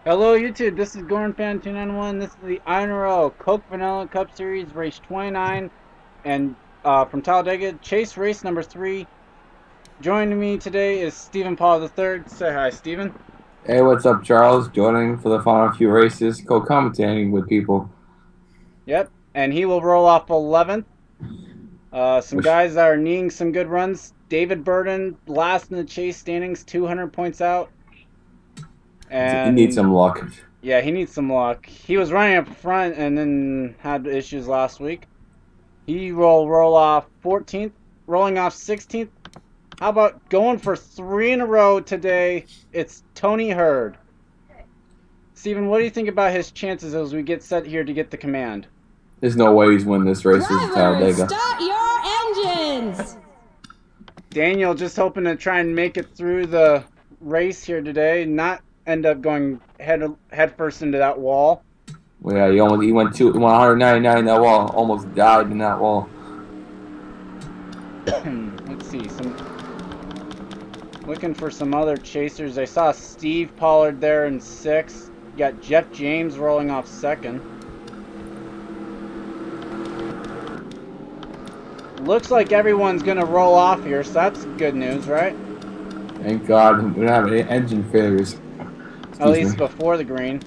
Hello YouTube, this is Gorn Fan 291. This is the INORL Coke Vanilla Cup Series race 29 and from Talladega, Chase race number 3. Joining me today is Stephen Paul III. Say hi, Stephen. Hey, what's up, Charles? Joining for the final few races, co-commentating with people. Yep, and he will roll off 11th. Some Which guys that are needing some good runs. David Burden, last in the Chase standings, 200 points out. he needs And some luck. yeah, he needs some luck. He was running up front and then had issues last week. He will roll off 14th, rolling off 16th. How about going for 3 in a row today? It's Tony Hurd. Steven, what do you think about his chances as we get set here to get the command? There's no way he's winning this race. This is Drivers, Talladega. start your engines! Daniel just hoping to try and make it through the race here today, not end up going head first into that wall. Well, yeah, he went 199 in that wall. Almost died in that wall. Let's see, looking for some other chasers. I saw Steve Pollard there in 6th. You got Jeff James rolling off 2nd. Looks like everyone's gonna roll off here, so that's good news, right? Thank God we don't have any engine failures. At least before the green.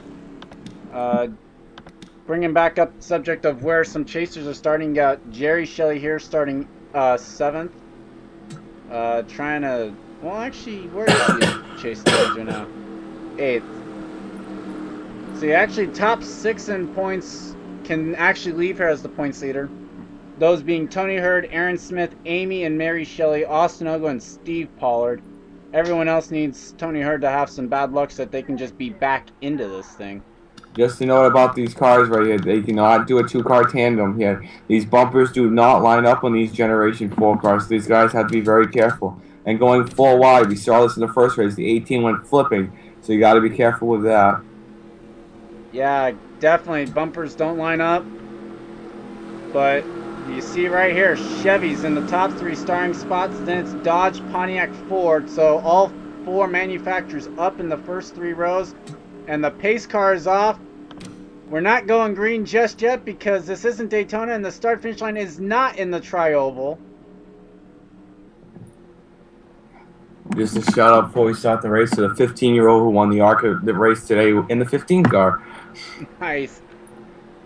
Bringing back up the subject of where some chasers are starting. Got Jerry Shelley here starting 7th. Trying to... Well, actually, where is he chase manager now? 8th. So he actually top 6 in points can actually leave here as the points leader. Those being Tony Hurd, Aaron Smith, Amy and Mary Shelley, Austin Ogle, and Steve Pollard. Everyone else needs Tony Hurd to have some bad luck so that they can just be back into this thing. Just to know about these cars right here, they cannot do a two-car tandem here. These bumpers do not line up on these Generation 4 cars. So these guys have to be very careful. And going full wide, we saw this in the first race. The 18 went flipping, so you got to be careful with that. Yeah, definitely. Bumpers don't line up. But you see right here, Chevy's in the top 3 starting spots. Then it's Dodge, Pontiac, Ford. So all 4 manufacturers up in the first 3 rows. And the pace car is off. We're not going green just yet because this isn't Daytona and the start finish line is not in the tri-oval. Just a shout out before we start the race to the 15-year-old who won the ARCA race today in the 15 car. Nice.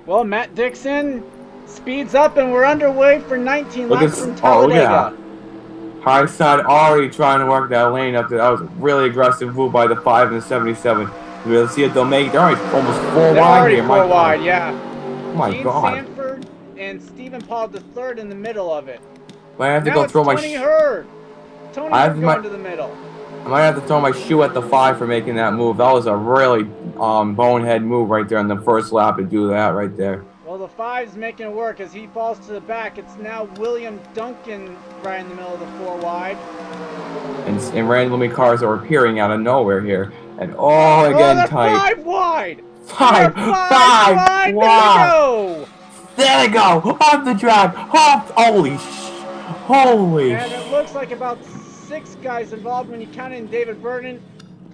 Well, Matt Dixon speeds up and we're underway for 19 laps from Talladega. High side already trying to work that lane up there. That was a really aggressive move by the 5 and the 77. We'll see if they'll make. They're already almost 4 wide here. 4 wide, yeah. Oh my Gene God. Sanford and Stephen Paul the third in the middle of it. I have to now go it's throw my. Tony Hurd. Tony Hurd going to the middle. I might have to throw my shoe at the 5 for making that move. That was a really bonehead move right there in the first lap to do that right there. Well, the 5's making it work as he falls to the back. It's now William Duncan right in the middle of the 4 wide. And randomly cars are appearing out of nowhere here. And again tight. 5 wide. 5 wide. Wow. There they go. Off the track. Holy. And it looks like about 6 guys involved when you count in David Burden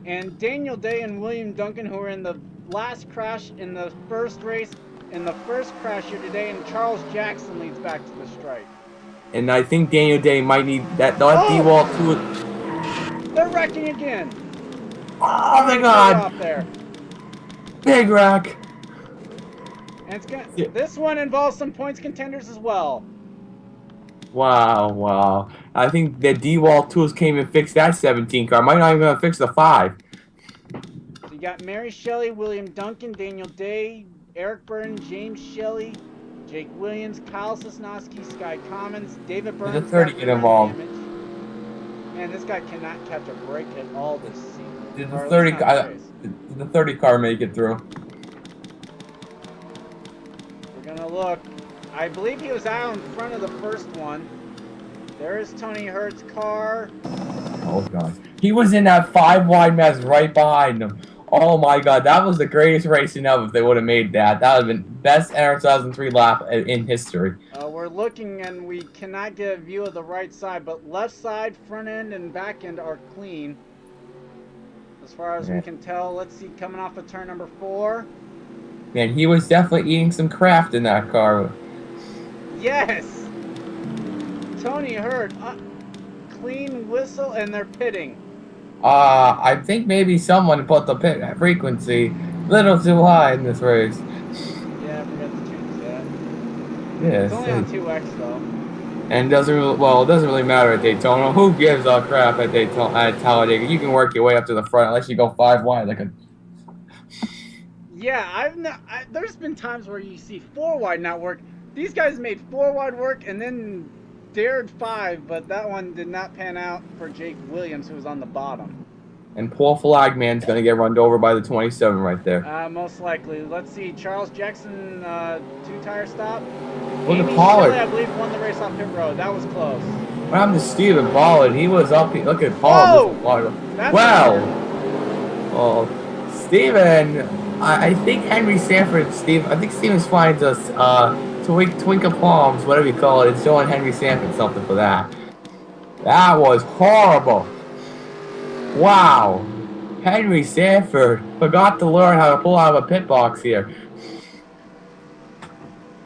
and Daniel Day and William Duncan, who were in the last crash in the first race, in the first crash here today, and Charles Jackson leads back to the stripe. And I think Daniel Day might need that D-wall too. They're wrecking again. Oh my God! There. Big wreck. And this one involves some points contenders as well. Wow. I think the D-wall tools came and fixed that 17 car. Might not even fix the 5. So you got Mary Shelley, William Duncan, Daniel Day, Eric Burton, James Shelley, Jake Williams, Kyle Sosnowski, Sky Commons, David Burns. There's a 30 get involved. Man, this guy cannot catch a break at all this season. Did the 30 car make it through? We're gonna look. I believe he was out in front of the first one. There is Tony Hurd's car. Oh God, he was in that 5 wide mess right behind him. Oh my God, that was the greatest racing ever if they would have made that. That would have been best NR 2003 lap in history. We're looking and we cannot get a view of the right side, but left side, front end, and back end are clean. as far as we can tell. Let's see, coming off of turn number 4. Man, he was definitely eating some Kraft in that car. Yes! Tony Hurd, clean whistle, and they're pitting. I think maybe someone put the pit frequency a little too high in this race. Yeah, I forgot to change that. Yes. It's only on 2X though. And it doesn't really matter at Daytona. Who gives a crap at Daytona at Talladega? You can work your way up to the front unless you go 5 wide like a. Yeah, there's been times where you see 4 wide not work. These guys made 4 wide work and then dared 5, but that one did not pan out for Jake Williams, who was on the bottom. And poor Flagman's gonna get run over by the 27 right there. Most likely. Let's see. Charles Jackson, 2-tire stop. Look Amy at Pollard. Shelley, I believe, won the race off pit road. That was close. What happened to Steven Pollard? He was up. Look at Pollard. Wow. Well, Steven, I think Henry Sanford, I think Steven's flying to Twinkle Palms, whatever you call it. It's showing Henry Sanford something for that. That was horrible. Wow. Henry Sanford forgot to learn how to pull out of a pit box here.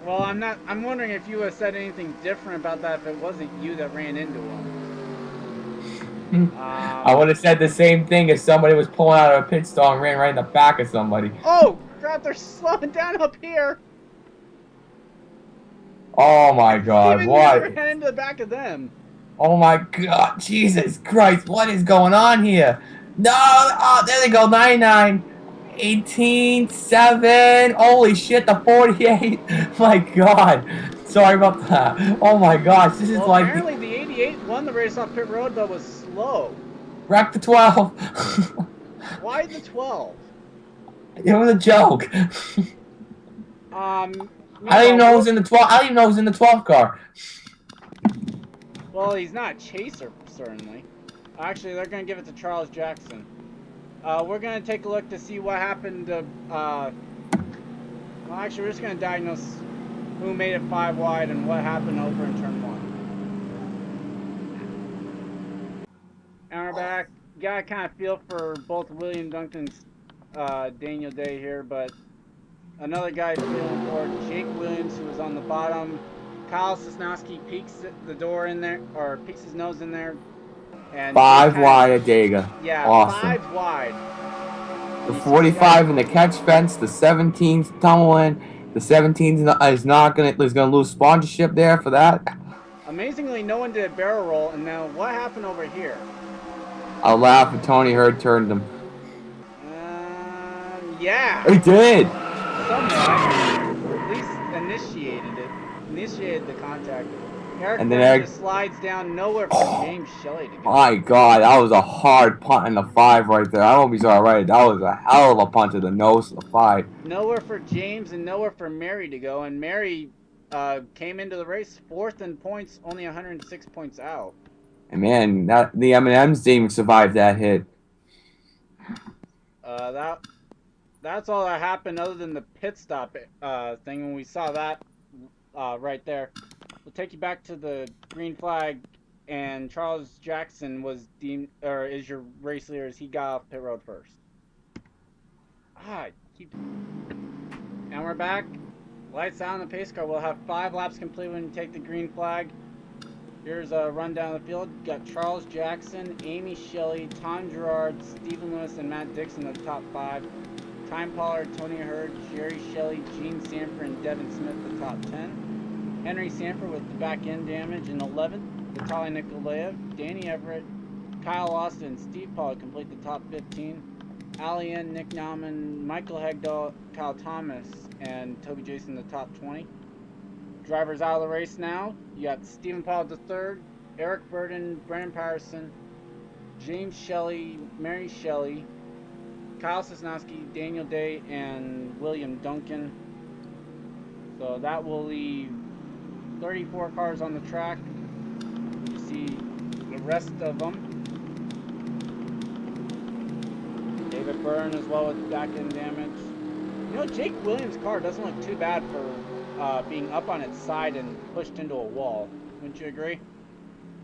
Well, I'm wondering if you would have said anything different about that if it wasn't you that ran into him. I would have said the same thing if somebody was pulling out of a pit stall and ran right in the back of somebody. Oh, crap, they're slowing down up here. Oh my God, Steven what? ran into the back of them. Oh my God, Jesus Christ, what is going on here? No, oh, there they go, 99, 18, 7, holy shit, the 48, my God, sorry about that. Oh my gosh, this is like... Apparently the 88 won the race off pit road, but was slow. Wreck the 12. Why the 12? It was a joke. I didn't even know it was in the 12. I didn't even know it was in the 12 car. Well, he's not a chaser, certainly. Actually, they're going to give it to Charles Jackson. We're going to take a look to see what happened to... well, actually, we're just going to diagnose who made it 5 wide and what happened over in turn 1. And we're back. Got to kind of feel for both William Duncan's Daniel Day here, but another guy feeling for Jake Williams, who was on the bottom. Kyle Sosnowski peeks the door in there, or peeks his nose in there. And 5 wide at Dega. Yeah, awesome. 5 wide. The 45 in the catch fence, the 17's tumbling. The 17 is gonna lose sponsorship there for that. Amazingly, no one did a barrel roll, and now what happened over here? I'll laugh if Tony Hurd turned him. Yeah. He did. Somewhat. At least initiated the contact. Eric Burns just slides down, nowhere for James Shelley to go. My God, that was a hard punt in the 5 right there. I hope he's all right. That was a hell of a punt to the nose of the 5. Nowhere for James and nowhere for Mary to go, and Mary came into the race 4th in points, only 106 points out. And man, the M&Ms didn't even survive that hit. That's all that happened other than the pit stop thing when we saw that right there. We'll take you back to the green flag, and Charles Jackson was deemed, or is your race leader as he got off pit road first. And we're back. Lights out on the pace car. We'll have 5 laps complete when you take the green flag. Here's a rundown of the field. You got Charles Jackson, Amy Shelley, Tom Gerard, Stephen Lewis, and Matt Dixon in the top 5. Time Pollard, Tony Hurd, Jerry Shelley, Gene Sanford, and Devin Smith the top 10. Henry Sanford with the back end damage in 11th. Vitaly Nikolaev, Danny Everett, Kyle Austin, and Steve Pollard complete the top 15. Ali N, Nick Nauman, Michael Hegdahl, Kyle Thomas, and Toby Jason the top 20. Drivers out of the race now. You got Stephen Pollard III, Eric Burden, Brennan Patterson, James Shelley, Mary Shelley, Kyle Sosnowski, Daniel Day, and William Duncan. So that will leave 34 cars on the track. You see the rest of them. David Byrne as well with back end damage. You know, Jake Williams' car doesn't look too bad for being up on its side and pushed into a wall. Wouldn't you agree?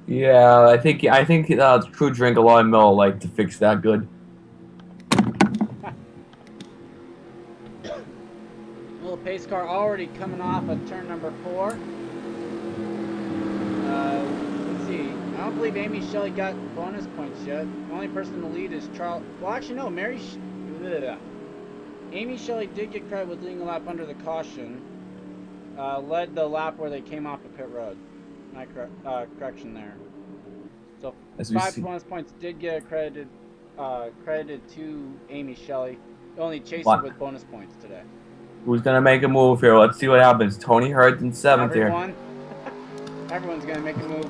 Yeah, I think the crew drank a lot of milk like to fix that good. race car already coming off of turn number 4. Let's see. I don't believe Amy Shelley got bonus points yet. The only person in the lead is Charles. Well, actually, no. Amy Shelley did get credit with leading a lap under the caution. Led the lap where they came off of pit road. My correction there. So 5 bonus points did get credited to Amy Shelley. Only chased it with bonus points today. Who's gonna make a move here? Let's see what happens. Tony Hurd in 7th here. Everyone's gonna make a move.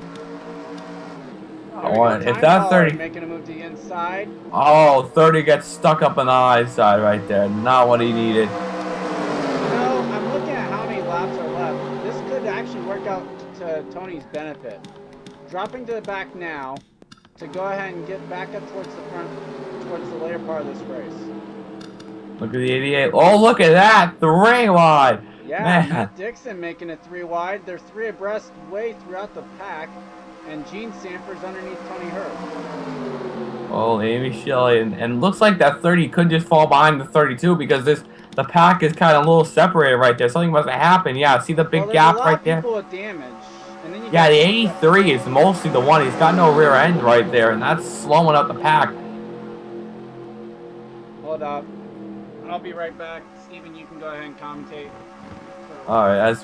If that 30 making a move to the inside. Oh, 30 gets stuck up on the high side right there. Not what he needed. No, I'm looking at how many laps are left. This could actually work out to Tony's benefit. Dropping to the back now to go ahead and get back up towards the front, towards the later part of this race. Look at the 88. Oh, look at that. 3 wide. Yeah, Man. Matt Dixon making it 3 wide. They're 3 abreast way throughout the pack. And Gene Sanford's underneath Tony Hurd. Oh, Amy Shelley. And looks like that 30 could just fall behind the 32 because the pack is kind of a little separated right there. Something must have happened. Yeah, see the big gap right there? People with damage. And then Yeah, the 83 is mostly the one. He's got no rear end right there, and that's slowing up the pack. Hold up. I'll be right back. Steven, you can go ahead and commentate. Alright, as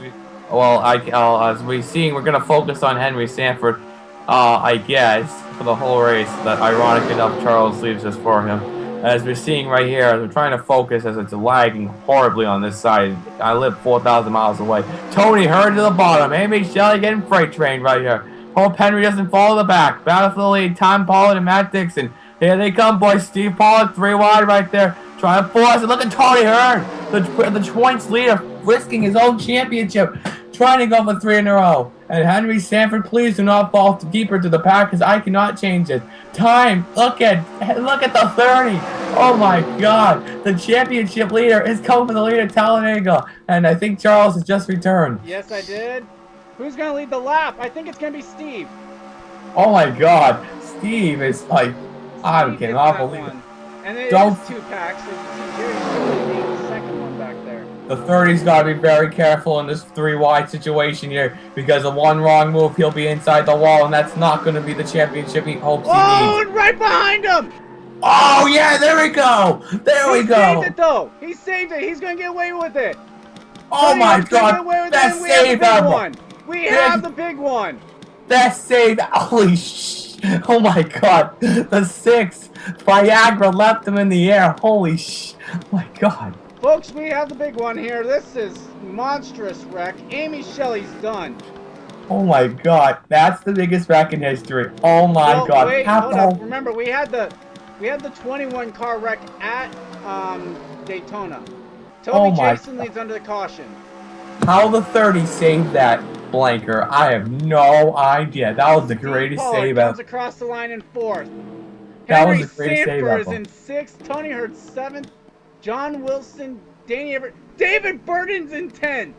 we seeing, we're gonna focus on Henry Sanford, I guess, for the whole race. That ironic enough, Charles leaves this for him. As we're seeing right here, as we're trying to focus, as it's lagging horribly on this side. I live 4,000 miles away. Tony Hurd to the bottom. Amy Shelley getting freight trained right here. Hope Henry doesn't follow the back. Battle for the lead. Tom Pollard and Matt Dixon. Here they come, boys. Steve Pollard, 3 wide right there. Trying to force it. Look at Tony Hurd, the points leader, risking his own championship. Trying to go for 3 in a row. And Henry Sanford, please do not fall deeper to the pack because I cannot change it. Time. Look at the 30. Oh my God. The championship leader is coming for the lead at Talladega. And I think Charles has just returned. Yes, I did. Who's going to lead the lap? I think it's going to be Steve. Oh my God. Steve is like, I cannot believe it. And it is 2 packs. So you see Jerry Shelley being the second one back there. The 30's got to be very careful in this 3 wide situation here because of one wrong move, he'll be inside the wall, and that's not going to be the championship he hopes he needs. Oh, and right behind him! Oh, yeah, there we go! There we go! He saved it, though! He saved it! He's going to get away with it! Oh, my God! Best save ever! We have the big one! Best save! Holy sh! Oh, my God! The 6! Viagra left him in the air. Holy sh! Oh, my God! Folks, we have the big one here. This is monstrous wreck. Amy Shelley's done. Oh my God, that's the biggest wreck in history. Oh my God. Wait, hold up. Remember, we had the 21 car wreck at Daytona. Toby Jason leads under the caution. How the 30 saved that blanker, I have no idea. That was the greatest save ever. Comes across the line in 4th. That was the greatest save ever. Henry Sanford is in 6th. Tony Hurd 7th. John Wilson, Danny Everett, David Burton's in 10th.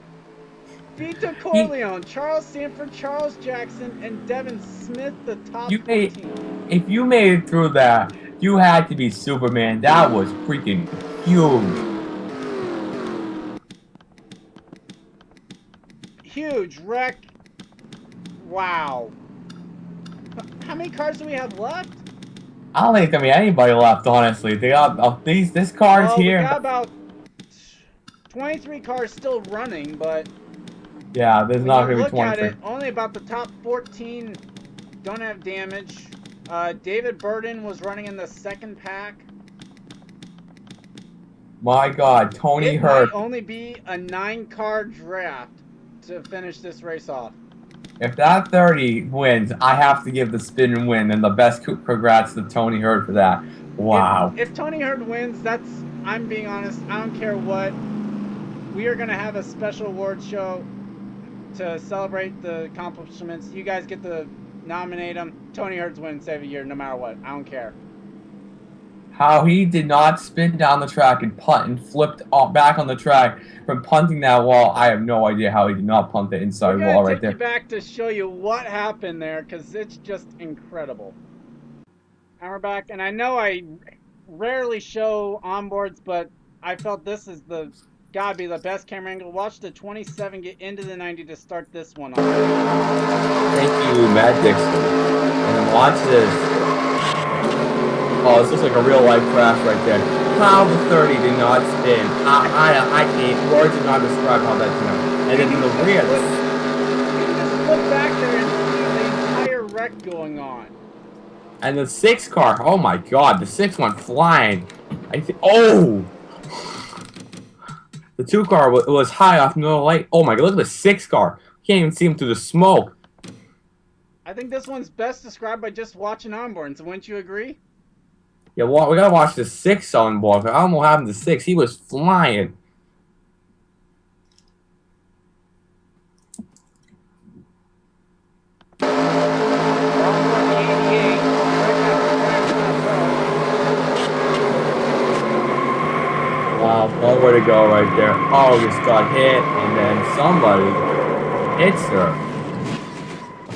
Vito Corleone, Charles Sanford, Charles Jackson, and Devin Smith, the top 14. If you made it through that, you had to be Superman. That was freaking huge. Huge wreck. Wow. How many cars do we have left? I don't think it's gonna be anybody left, honestly. They got this car's here. We got about 23 cars still running, but yeah, there's not gonna be 23. Look at it, only about the top 14 don't have damage. David Burton was running in the 2nd pack. My God, Tony Hurd. It might only be a 9-car draft to finish this race off. If that 30 wins, I have to give the spin and win, and the best congrats to Tony Hurd for that. Wow. If Tony Hurd wins, I'm being honest, I don't care what. We are going to have a special awards show to celebrate the accomplishments. You guys get to nominate him. Tony Hurd's win save a year no matter what. I don't care. How he did not spin down the track and punt and flipped back on the track from punting that wall, I have no idea how he did not punt the inside wall right there. Take you back to show you what happened there because it's just incredible. And we're back, and I know I rarely show onboards, but I felt this is the gotta be the best camera angle. Watch the 27 get into the 90 to start this one off. Thank you, Matt Dixon. And then watch this. Oh, this looks like a real life crash right there. How the 30 did not spin. I can't. Words do not describe how that did. And then in the rear. You can just look back there and see the entire wreck going on. And the 6 car. Oh my god, the 6 went flying. Oh! The 2 car was high off no light. Oh my god, look at the 6 car. You can't even see him through the smoke. I think this one's best described by just watching onboard. So wouldn't you agree? Yeah, well, we gotta watch the 6 on board. I don't know what happened to 6. He was flying. Wow, nowhere to go right there. Oh, just got hit, and then somebody hits her.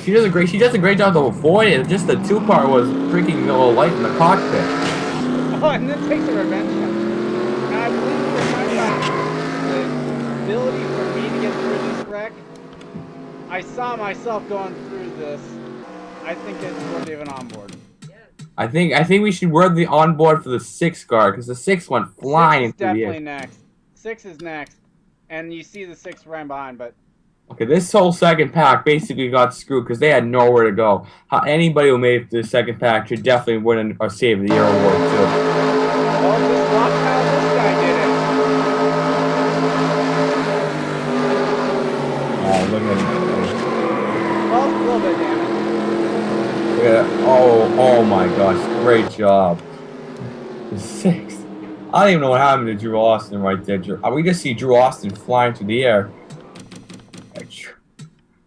She does a great job to avoid it. Just the 2 car was freaking a little light in the cockpit. Oh, and then takes a revenge shot. Now, I believe we were talking about the ability for me to get through this wreck. I saw myself going through this. I think it's worthy of an onboard. I think we should wear the onboard for the 6 car because the 6 went flying. 6 is definitely next. 6 is next, and you see the 6 right behind. But okay, this whole second pack basically got screwed because they had nowhere to go. Anybody who made it to the second pack should definitely win a Save the Year award too. Oh, just watch how this guy did it. Oh, look at him. Well, a little bit damage. Look at that. Oh my gosh, great job. The 6. I don't even know what happened to Drew Austin right there. We just see Drew Austin flying through the air.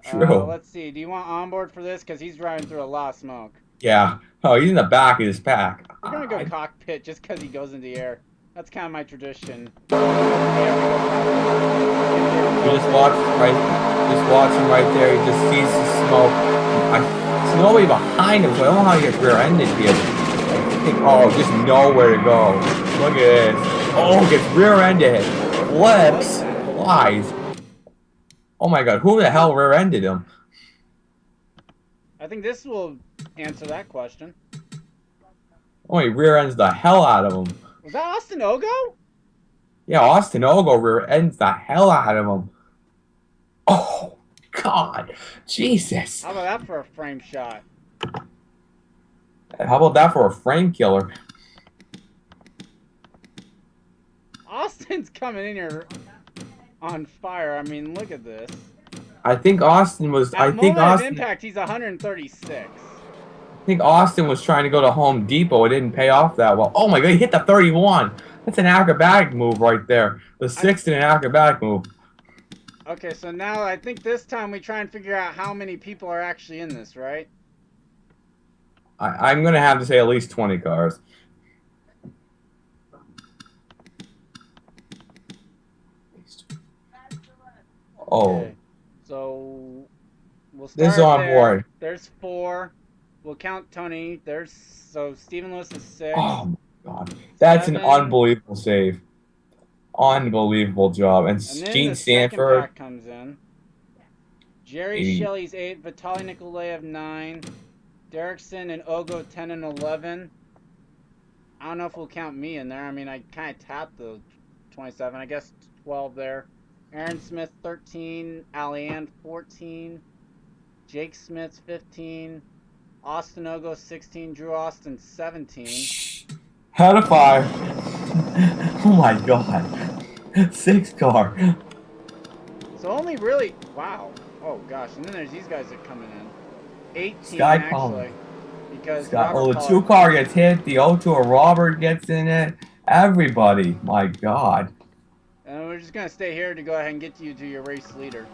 True. Let's see. Do you want onboard for this? Because he's driving through a lot of smoke. Yeah. Oh, he's in the back of his pack. We're going to go cockpit just because he goes into the air. That's kind of my tradition. You just watch him right there. He just sees the smoke. There's nobody behind him, so I don't know how he gets rear-ended here. Oh, just nowhere to go. Look at this. Oh, gets rear-ended. Flips. Flies. Oh my god, who the hell rear-ended him? I think this will answer that question. Oh, he rear-ends the hell out of him. Was that Austin Ogo? Yeah, Austin Ogo rear-ends the hell out of him. Oh, God. Jesus. How about that for a frame shot? How about that for a frame killer? Austin's coming in here on fire. I mean, look at this. I think Austin was. At moment of impact, he's 136. I think Austin was trying to go to Home Depot. It didn't pay off that well. Oh my god, he hit the 31. That's an acrobatic move right there. The 6th in an acrobatic move. Okay, so now I think this time we try and figure out how many people are actually in this, right? I'm going to have to say at least 20 cars. Oh. Okay. So we'll start This is on there. board. There's 4. We'll count Tony. So Stephen Lewis is 6. Oh my god. That's 7. an unbelievable save. Unbelievable job. And then Gene the second Stanford. pack comes in. Jerry 80. Shelley's 8. Vitaly Nikolaev 9. Derrickson and Ogo 10 and 11. I don't know if we'll count me in there. I mean, I kind of tapped the 27. I guess 12 there. Aaron Smith 13. Alianne 14. Jake Smith's 15. Austin Ogo 16. Drew Austin 17. Out of 5. Oh my god. 6 car. So only really, wow. Oh gosh, and then there's these guys that are coming in. 18 Sky actually. Collins. Because The 2 car gets hit, the O2 of Robert gets in it. Everybody. My god. And we're just gonna stay here to go ahead and get you to your race leader.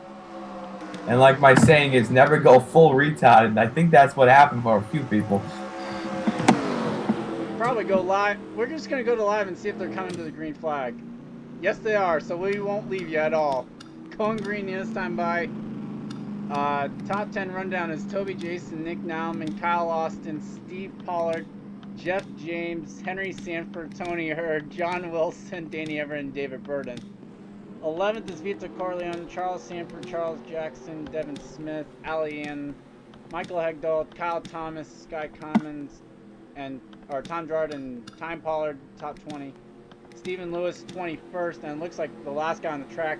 And like my saying is, never go full retarded. I think that's what happened for a few people. Probably go live. We're just gonna go to live and see if they're coming to the green flag. Yes, they are. So we won't leave you at all. Going green this time by. Top 10 rundown is Toby Jason, Nick Nauman, Kyle Austin, Steve Pollard, Jeff James, Henry Sanford, Tony Hurd, John Wilson, Danny Everett, and David Burden. 11th is Vito Corleone, Charles Sanford, Charles Jackson, Devin Smith, Ali Ann, Michael Hegdahl, Kyle Thomas, Sky Commons, or Tom Gerard and Time Pollard, top 20. Stephen Lewis, 21st, and it looks like the last guy on the track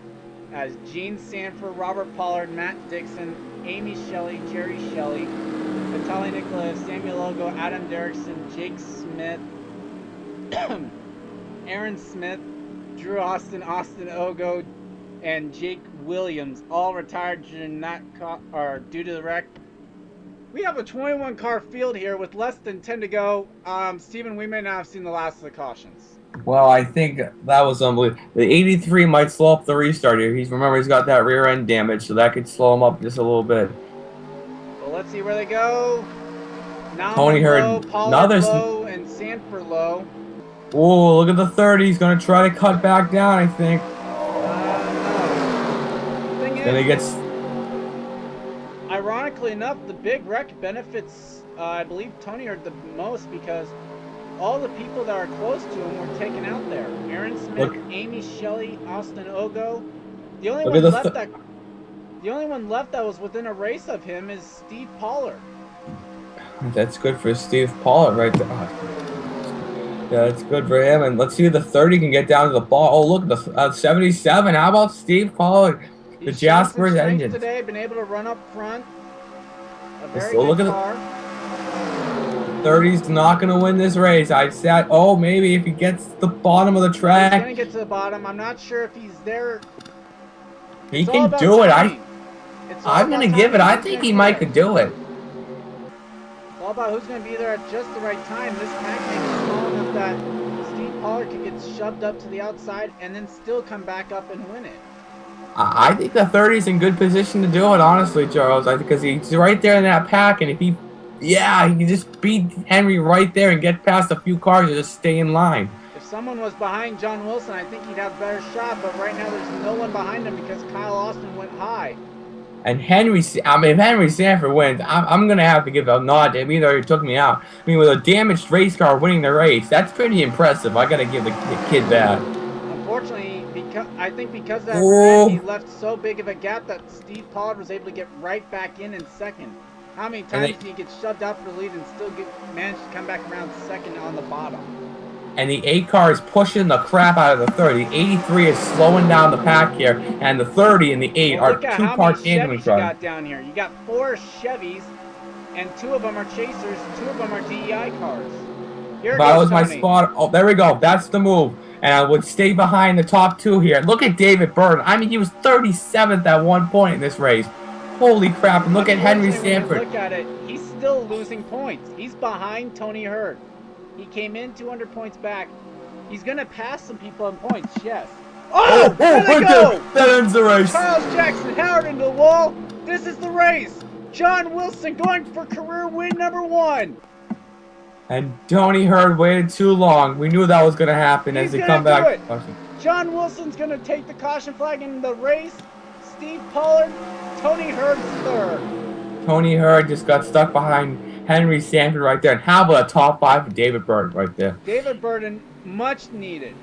as Gene Sanford, Robert Pollard, Matt Dixon, Amy Shelley, Jerry Shelley, Vitaly Nikolaev, Samuel Ogo, Adam Derrickson, Jake Smith, Aaron Smith, Drew Austin, Austin Ogo, and Jake Williams all retired during that due to the wreck. We have a 21 car field here with less than 10 to go. Steven, we may not have seen the last of the cautions. Well, I think that was unbelievable. The 83 might slow up the restart here. Remember, he's got that rear end damage, so that could slow him up just a little bit. Well, let's see where they go. Tony Hurd, low, Pollard low, and Sanford low. Oh, look at the 30. He's going to try to cut back down, I think. No. Thing Then he gets... Ironically enough, the big wreck benefits, I believe, Tony Hurd the most because all the people that are close to him were taken out there. Aaron Smith, Amy Shelley, Austin Ogo. The only one left that was within a race of him is Steve Pollard. That's good for Steve Pollard right there. Yeah, that's good for him. And let's see if the 30 can get down to the ball. Oh, look, the 77. How about Steve Pollard? The Jasper's engine. Today, been able to run up front. A very good car. 30's not going to win this race. I said, oh, maybe if he gets to the bottom of the track. He's going to get to the bottom. I'm not sure if he's there. He can do it. I'm going to give it. I think he might could do it. It's all about who's going to be there at just the right time. This pack may be small enough that Steve Pollard could get shoved up to the outside and then still come back up and win it. I think the 30's in good position to do it, honestly, Charles. Because he's right there in that pack, and if he can just beat Henry right there and get past a few cars and just stay in line. If someone was behind John Wilson, I think he'd have a better shot, but right now there's no one behind him because Kyle Austin went high. And if Henry Sanford wins, I'm going to have to give a nod to him, even though he took me out. I mean, with a damaged race car winning the race, that's pretty impressive. I got to give the kid that. Unfortunately, I think because of that wreck, he left so big of a gap that Steve Pollard was able to get right back in second. How many times did he get shoved out for the lead and still manage to come back around second on the bottom? And the 8 car is pushing the crap out of the 30. 83 is slowing down the pack here, and the 30 and the 8 are 2-car tandem. You got down here. You got 4 Chevys, and 2 of them are chasers. 2 of them are DEI cars. Here that was Tony. my spot. Oh, there we go. That's the move. And I would stay behind the top 2 here. Look at David Burton. I mean, he was 37th at one point in this race. Holy crap. And look at Henry Sanford. Look at it. He's still losing points. He's behind Tony Hurd. He came in 200 points back. He's going to pass some people on points, yes. Oh, there they go! That ends the race. Charles Jackson Howard into the wall. This is the race. John Wilson going for career win number 1. And Tony Hurd waited too long. We knew that was going to happen as he come back. John Wilson's going to take the caution flag in the race. Steve Pollard, Tony Hurd's third. Tony Hurd just got stuck behind Henry Sanford right there. And how about a top 5 for David Burton right there? David Burton, much needed.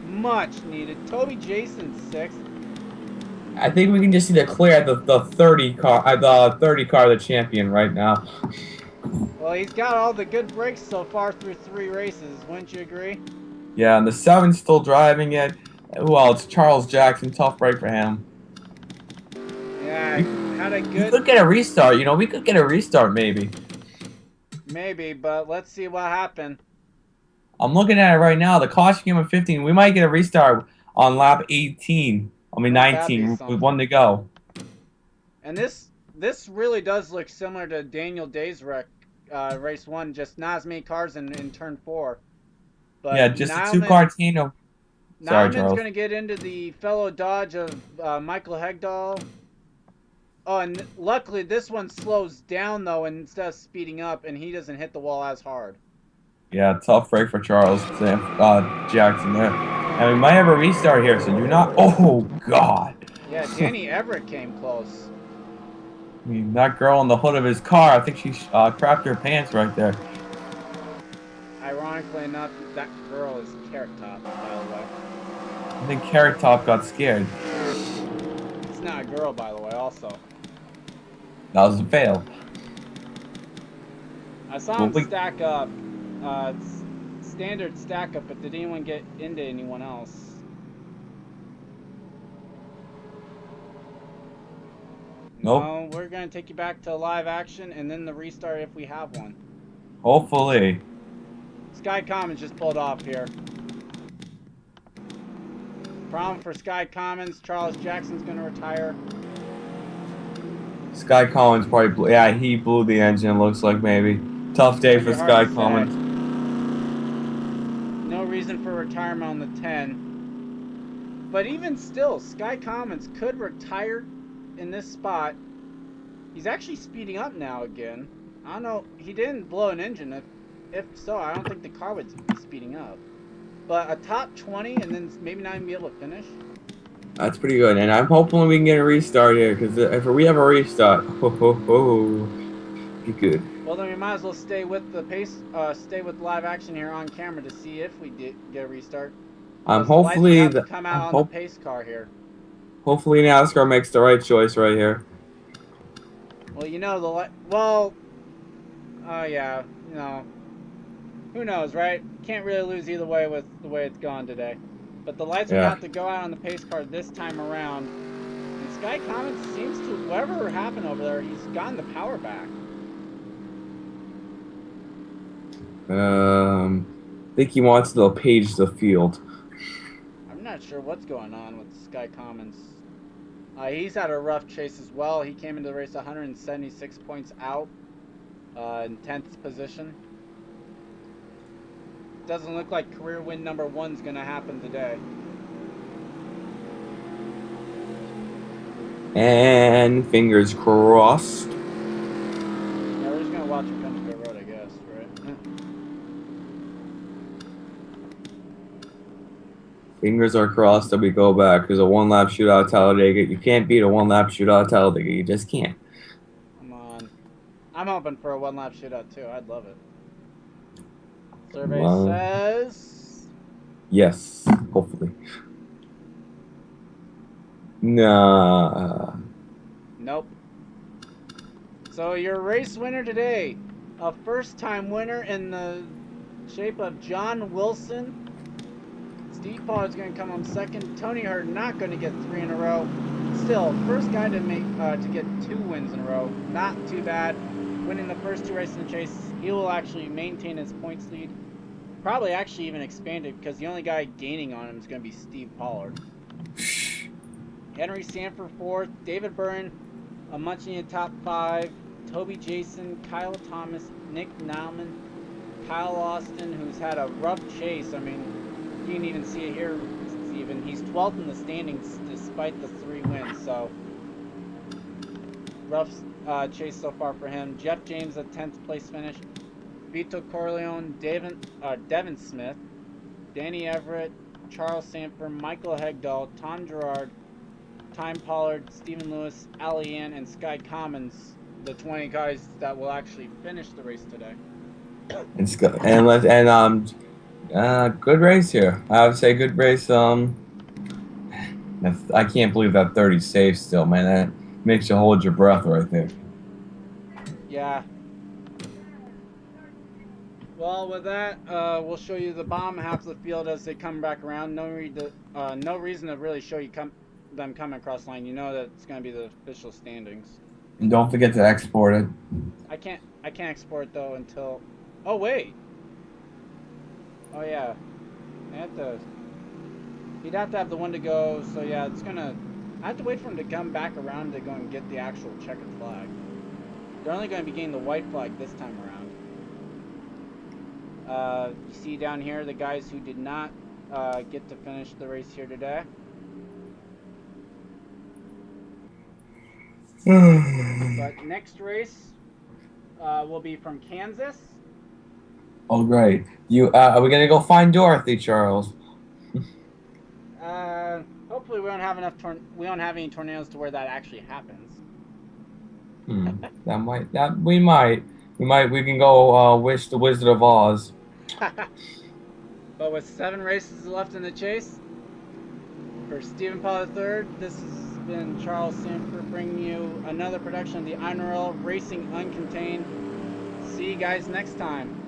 Much needed. Toby Jason, 6th. I think we can just see the clear the 30 car, the champion right now. Well, he's got all the good breaks so far through 3 races. Wouldn't you agree? Yeah, and the 7's still driving it. Well, it's Charles Jackson. Tough break for him. Yeah, had a good... We could get a restart, we could get a restart maybe. Maybe, but let's see what happened. I'm looking at it right now. The caution came at 15. We might get a restart on lap 18. 19 with 1 to go. And this really does look similar to Daniel Day's wreck, race 1, just not as many cars in turn 4. But yeah, just a 2-car tandem. Nauman's going to get into the fellow Dodge of Michael Hegdahl. Oh, and luckily this one slows down, though, and instead of speeding up, and he doesn't hit the wall as hard. Yeah, tough break for Charles Jackson there. And we might have a restart here, so do not... Oh, God. Yeah, Danny Everett came close. I mean, that girl on the hood of his car, I think she crapped her pants right there. Ironically enough, that girl is Carrot Top, by the way. I think Carrot Top got scared. It's not a girl, by the way, also. That was a fail. I saw Well, him stack up. Standard stack up, but did anyone get into anyone else? Nope. No, we're going to take you back to live action and then the restart if we have one. Hopefully. Sky Commons just pulled off here. Problem for Sky Commons, Charles Jackson's going to retire. Sky Collins probably blew, yeah, he blew the engine, looks like maybe. Tough day for Sky Collins. No reason for retirement on the 10. But even still, Sky Commons could retire in this spot. He's actually speeding up now again. I don't know, he didn't blow an engine. If so, I don't think the car would be speeding up. But a top 20 and then maybe not even be able to finish? That's pretty good, and I'm hoping we can get a restart here, because if we have a restart, be good. Well, then we might as well stay with the pace, stay with live action here on camera to see if we did get a restart. Hopefully come out on the pace car here. Hopefully NASCAR makes the right choice right here. Well, you know yeah, you know, who knows, right? Can't really lose either way with the way it's gone today. But the lights are about to go out on the pace car this time around. And Sky Commons seems to, whatever happened over there, he's gotten the power back. I think he wants to page the field. I'm not sure what's going on with Sky Commons. He's had a rough chase as well. He came into the race 176 points out in 10th position. Doesn't look like career win number 1's going to happen today. And fingers crossed. Yeah, we're just going to watch him come to the road, I guess, right? Fingers are crossed that we go back, because a one-lap shootout at Talladega, you can't beat a one-lap shootout at Talladega. You just can't. Come on. I'm hoping for a one-lap shootout, too. I'd love it. Survey says... Yes, hopefully. Nah. Nope. So your race winner today, a first-time winner in the shape of John Wilson. Steve Pollard's going to come on second. Tony Hurd not going to get 3 in a row. Still, first guy to make to get 2 wins in a row. Not too bad. Winning the first 2 races in the chase, he will actually maintain his points lead. Probably actually even expand it, because the only guy gaining on him is going to be Steve Pollard. Henry Sanford 4th, David Byrne, a much-needed top 5, Toby Jason, Kyle Thomas, Nick Nauman, Kyle Austin, who's had a rough chase. I mean, you can even see it here, Steven. He's 12th in the standings despite the 3 wins, so rough chase so far for him. Jeff James, a 10th place finish. Vito Corleone, Devin Smith, Danny Everett, Charles Sanford, Michael Hegdahl, Tom Gerard, Time Pollard, Stephen Lewis, Ali Ann, and Sky Commons, the 20 guys that will actually finish the race today. Good race here. I would say good race. I can't believe that 30 safe still, man. That makes you hold your breath right there. Yeah. Well, with that, we'll show you the bottom half of the field as they come back around. No reason to really show you them coming across the line. You know that it's going to be the official standings. And don't forget to export it. I can't export though until. Oh wait. Oh yeah. He'd have to have the one to go. So yeah, it's gonna. I have to wait for him to come back around to go and get the actual checkered flag. They're only going to be getting the white flag this time around. You see down here the guys who did not get to finish the race here today. But next race will be from Kansas. Oh great! Are we gonna go find Dorothy, Charles? Hopefully we don't have enough. We don't have any tornadoes to where that actually happens. We can go wish the Wizard of Oz. But with 7 races left in the chase, For Stephen Paul III, this has been Charles Sanford bringing you another production of the INORL Racing Uncontained. See you guys next time.